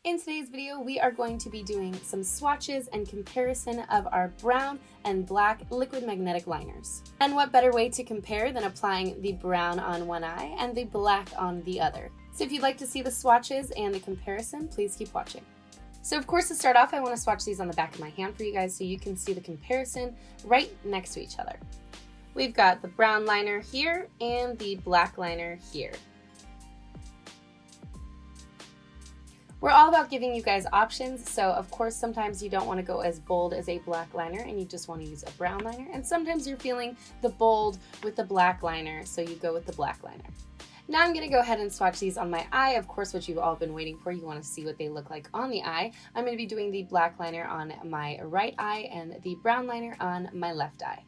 In today's video, we are going to be doing some swatches and comparison of our brown and black liquid magnetic liners. And what better way to compare than applying the brown on one eye and the black on the other. So if you'd like to see the swatches and the comparison, please keep watching. So of course, to start off, I want to swatch these on the back of my hand for you guys so you can see the comparison right next to each other. We've got the brown liner here and the black liner here. We're all about giving you guys options, so of course sometimes you don't want to go as bold as a black liner and you just want to use a brown liner, and sometimes you're feeling the bold with the black liner, so you go with the black liner. Now I'm going to go ahead and swatch these on my eye, of course what you've all been waiting for. You want to see what they look like on the eye. I'm going to be doing the black liner on my right eye and the brown liner on my left eye.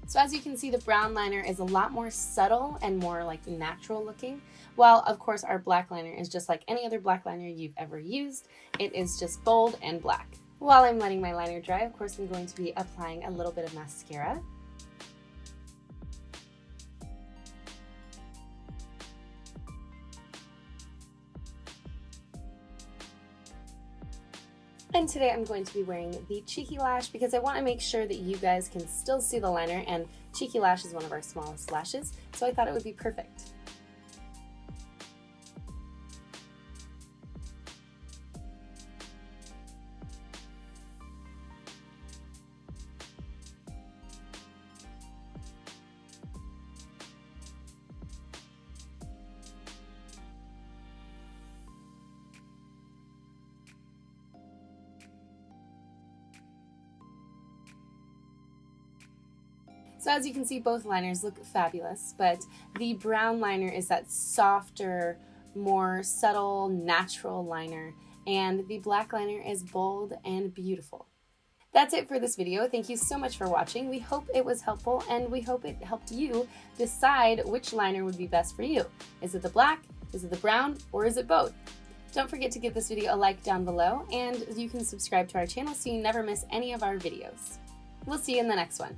So as you can see, the brown liner is a lot more subtle and more like natural looking, while of course our black liner is just like any other black liner you've ever used. It is just bold and black. While I'm letting my liner dry, of course I'm going to be applying a little bit of mascara. And today I'm going to be wearing the Cheeky Lash because I want to make sure that you guys can still see the liner, and Cheeky Lash is one of our smallest lashes, so I thought it would be perfect. So as you can see, both liners look fabulous, but the brown liner is that softer, more subtle, natural liner, and the black liner is bold and beautiful. That's it for this video. Thank you so much for watching. We hope it was helpful, and we hope it helped you decide which liner would be best for you. Is it the black, is it the brown, or is it both? Don't forget to give this video a like down below, and you can subscribe to our channel so you never miss any of our videos. We'll see you in the next one.